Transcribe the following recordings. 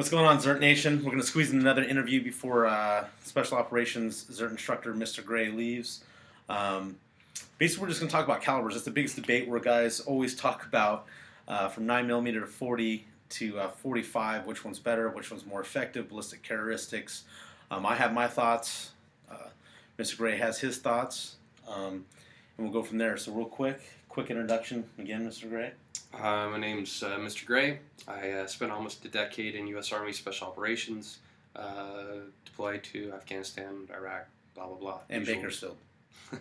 What's going on, Z.E.R.T Nation? We're going to squeeze in another interview before Special Operations Z.E.R.T instructor Mr. Gray leaves. Basically, we're just going to talk about calibers. It's the biggest debate where guys always talk about from 9mm to 40 to 45, which one's better, which one's more effective, ballistic characteristics. I have my thoughts. Mr. Gray has his thoughts, and we'll go from there. So real quick introduction again, Mr. Gray. My name's Mr. Gray. I spent almost a decade in U.S. Army Special Operations, deployed to Afghanistan, Iraq, blah, blah, blah. And Bakersfield. A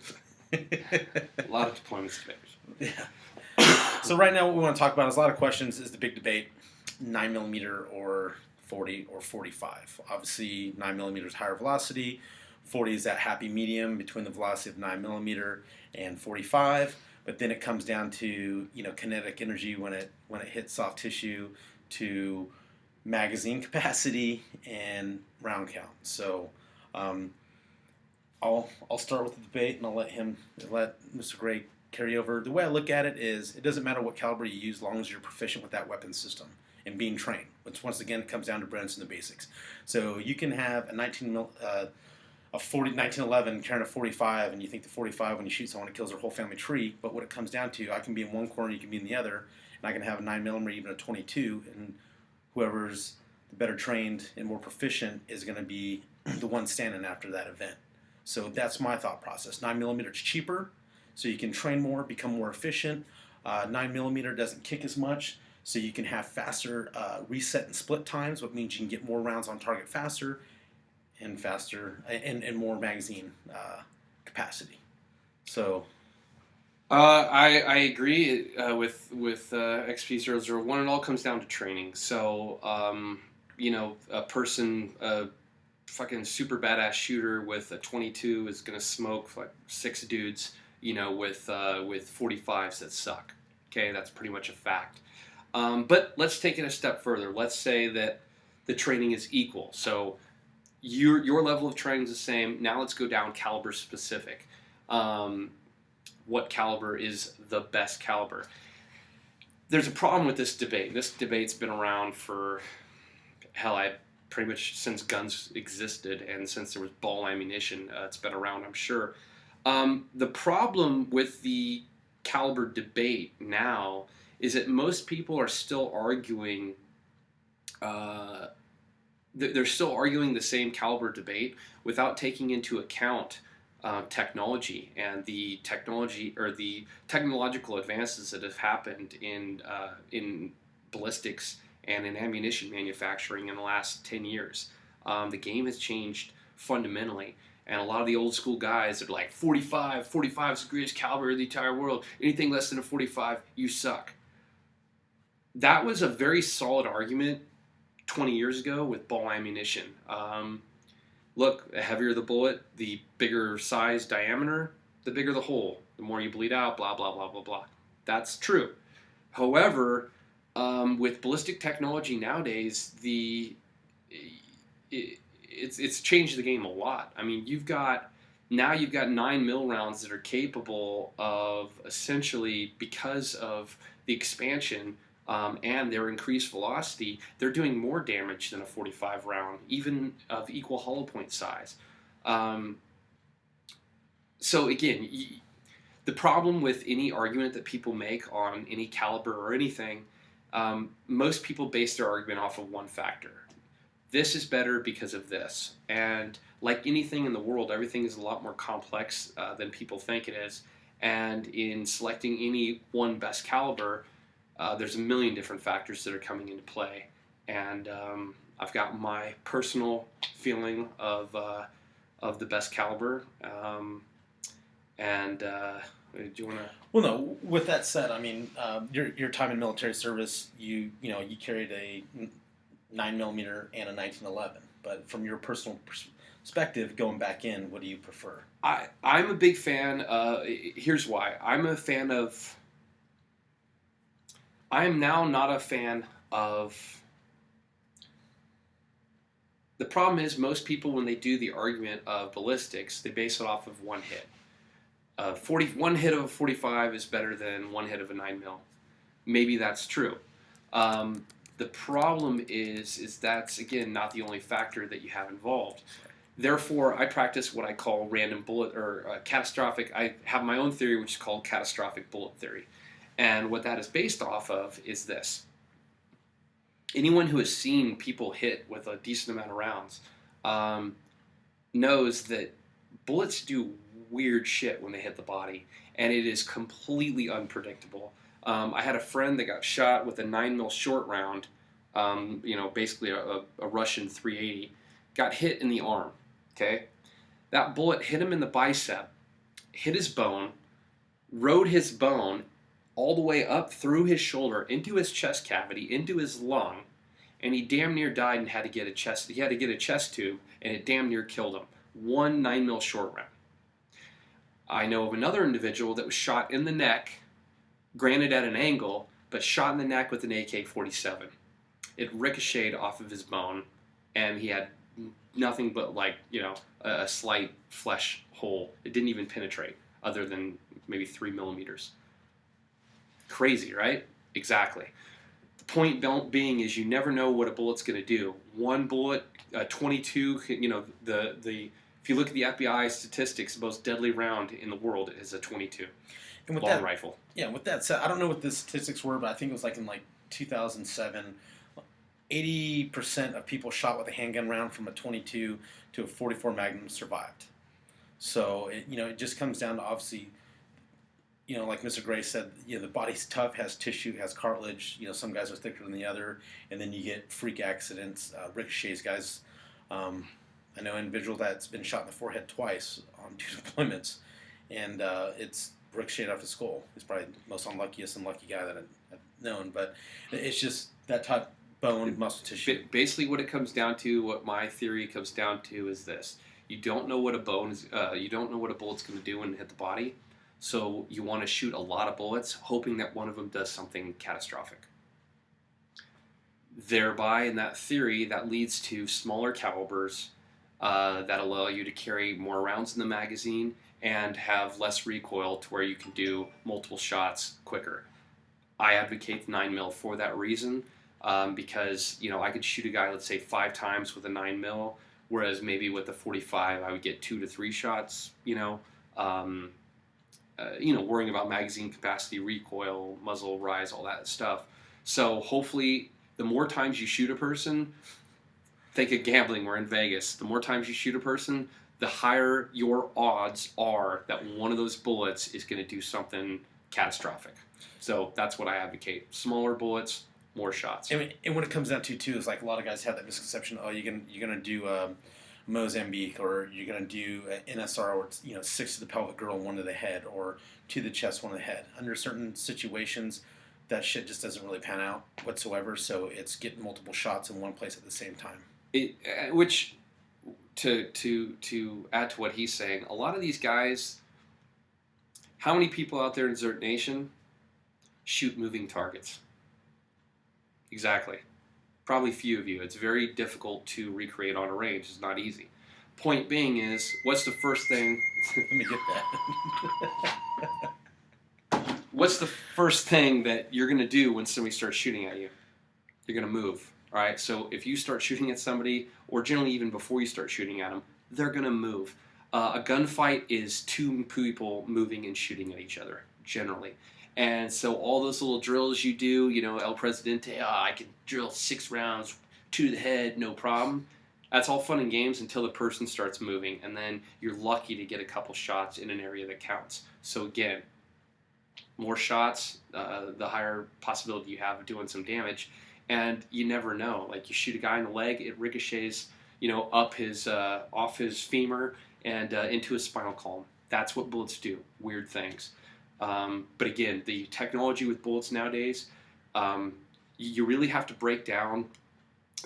lot of deployments to Bakersfield. Yeah. So right now what we want to talk about is a lot of questions, is the big debate, 9mm or 40 or 45. Obviously 9mm is higher velocity, 40 is that happy medium between the velocity of 9mm and 45. But then it comes down to, kinetic energy when it hits soft tissue, to magazine capacity and round count. So I'll start with the debate, and I'll let Mr. Gray carry over. The way I look at it is, it doesn't matter what caliber you use, as long as you're proficient with that weapon system and being trained. Which once again comes down to Brent's and the basics. So you can have a 1911 carrying a 45, and you think the 45, when you shoot someone, it kills their whole family tree. But what it comes down to, I can be in one corner, you can be in the other, and I can have a 9mm, even a 22, and whoever's the better trained and more proficient is going to be the one standing after that event. So that's my thought process. 9mm is cheaper, so you can train more, become more efficient. 9mm doesn't kick as much, so you can have faster reset and split times, which means you can get more rounds on target faster, and more magazine capacity. So I agree with XP001. It all comes down to training. So a person, a fucking super badass shooter with a 22 is gonna smoke like 6 dudes, with 45s that suck. Okay, that's pretty much a fact. But let's take it a step further. Let's say that the training is equal. So your level of training is the same. Now let's go down caliber specific. What caliber is the best caliber? There's a problem with this debate. This debate's been around for, pretty much since guns existed and since there was ball ammunition. It's been around, I'm sure. The problem with the caliber debate now is that most people are still arguing they're still arguing the same caliber debate without taking into account technology and the technological advances that have happened in ballistics and in ammunition manufacturing in the last 10 years. The game has changed fundamentally, and a lot of the old school guys are like, 45 is the greatest caliber of the entire world. Anything less than a 45, you suck. That was a very solid argument 20 years ago with ball ammunition. Look, the heavier the bullet, the bigger size diameter, the bigger the hole, the more you bleed out, blah, blah, blah, blah, blah. That's true. However, with ballistic technology nowadays, it's changed the game a lot. I mean, you've got 9mm rounds that are capable of, essentially, because of the expansion and their increased velocity, they're doing more damage than a 45 round, even of equal hollow point size. So again, the problem with any argument that people make on any caliber or anything, most people base their argument off of one factor. This is better because of this. And like anything in the world, everything is a lot more complex than people think it is. And in selecting any one best caliber, there's a million different factors that are coming into play, and I've got my personal feeling of the best caliber. Do you want to? Well, no. With that said, I mean, your time in military service, you carried a 9mm and a 1911. But from your personal perspective, going back in, what do you prefer? I'm a big fan. Here's why. I am now not a fan of... The problem is, most people, when they do the argument of ballistics, they base it off of one hit. One hit of a 45 is better than one hit of a 9mm. Maybe that's true. The problem is that's, again, not the only factor that you have involved. Therefore, I practice what I call random bullet or catastrophic. I have my own theory, which is called catastrophic bullet theory. And what that is based off of is this. Anyone who has seen people hit with a decent amount of rounds knows that bullets do weird shit when they hit the body, and it is completely unpredictable. I had a friend that got shot with a 9mm short round, basically a Russian 380, got hit in the arm. Okay, that bullet hit him in the bicep, hit his bone, rode his bone all the way up through his shoulder into his chest cavity, into his lung, and he damn near died and had to get a chest. He had to get a chest tube, and it damn near killed him. One 9mm short round. I know of another individual that was shot in the neck, granted at an angle, but shot in the neck with an AK-47. It ricocheted off of his bone, and he had nothing but a slight flesh hole. It didn't even penetrate, other than maybe 3 millimeters. Crazy, right? Exactly. The point being is you never know what a bullet's going to do. One bullet, 22. If you look at the FBI statistics, the most deadly round in the world is a 22 long rifle. Yeah. With that said, I don't know what the statistics were, but I think it was in 2007. 80% of people shot with a handgun round from a 22 to a 44 Magnum survived. So it just comes down to, obviously, like Mr. Gray said, the body's tough, has tissue, has cartilage. Some guys are thicker than the other, and then you get freak accidents, ricochets. Guys, I know an individual that's been shot in the forehead twice on 2 deployments, and it's ricocheted off his skull. He's probably the most unlucky guy that I've known, but it's just that type. Bone, muscle tissue. Basically, what it comes down to, what my theory comes down to, is this: you don't know what a bullet's going to do when it hit the body, so you want to shoot a lot of bullets, hoping that one of them does something catastrophic. Thereby, in that theory, that leads to smaller calibers that allow you to carry more rounds in the magazine and have less recoil, to where you can do multiple shots quicker. I advocate the 9mm for that reason. Because I could shoot a guy, let's say, 5 times with a 9mm, whereas maybe with a 45 I would get 2 to 3 shots. Worrying about magazine capacity, recoil, muzzle rise, all that stuff. So hopefully, the more times you shoot a person, think of gambling. We're in Vegas. The more times you shoot a person, the higher your odds are that one of those bullets is going to do something catastrophic. So that's what I advocate: smaller bullets, more shots. And when it comes down to too, is a lot of guys have that misconception. Oh, you're gonna do Mozambique, or you're gonna do NSR, where it's 6 to the pelvic girdle, 1 to the head, or 2 to the chest, 1 to the head. Under certain situations, that shit just doesn't really pan out whatsoever. So it's getting multiple shots in one place at the same time. Which, to add to what he's saying, a lot of these guys, how many people out there in ZERT Nation shoot moving targets? Exactly. Probably few of you. It's very difficult to recreate on a range. It's not easy. Point being is, what's the first thing... Let me get that. What's the first thing that you're going to do when somebody starts shooting at you? You're going to move. All right? So if you start shooting at somebody, or generally even before you start shooting at them, they're going to move. A gunfight is 2 people moving and shooting at each other, generally. And so all those little drills you do, El Presidente, I can drill 6 rounds, 2 to the head, no problem. That's all fun and games until the person starts moving, and then you're lucky to get a couple shots in an area that counts. So again, more shots, the higher possibility you have of doing some damage. And you never know. You shoot a guy in the leg, it ricochets, up off his femur and into his spinal column. That's what bullets do. Weird things. But again, the technology with bullets nowadays, you really have to break down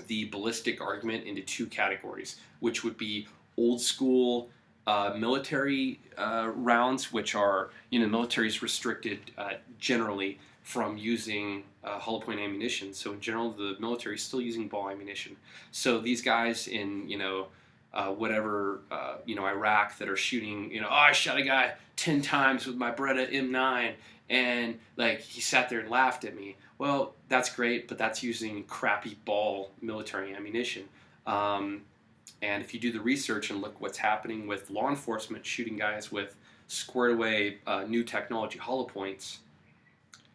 the ballistic argument into 2 categories, which would be old school military rounds, which are, military is restricted generally from using hollow point ammunition. So in general, the military is still using ball ammunition. So these guys in, Iraq that are shooting, I shot a guy 10 times with my Beretta M9, and he sat there and laughed at me. Well, that's great, but that's using crappy ball military ammunition. And if you do the research and look what's happening with law enforcement shooting guys with squared away new technology hollow points,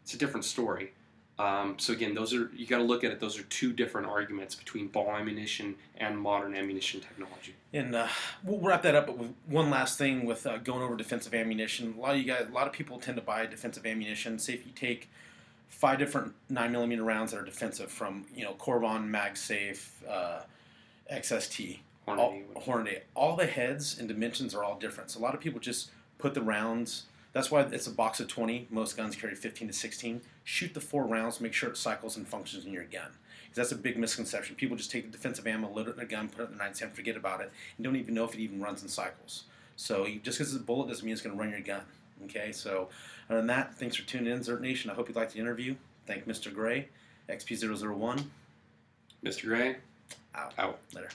it's a different story. So again, you got to look at it. Those are two different arguments between ball ammunition and modern ammunition technology. And we'll wrap that up with one last thing with going over defensive ammunition. A lot of people tend to buy defensive ammunition. Say if you take 5 different 9mm rounds that are defensive from Corvon, MagSafe, XST, Hornady. All the heads and dimensions are all different. So a lot of people just put the rounds. That's why it's a box of 20. Most guns carry 15 to 16. Shoot the 4 rounds. Make sure it cycles and functions in your gun. Because that's a big misconception. People just take the defensive ammo, load it in their gun, put it in their nightstand, forget about it, and don't even know if it even runs in cycles. So just because it's a bullet doesn't mean it's going to run your gun. Okay, so other than that, thanks for tuning in, ZERT Nation. I hope you liked the interview. Thank Mr. Gray, XP001. Mr. Gray, Out. out. Later.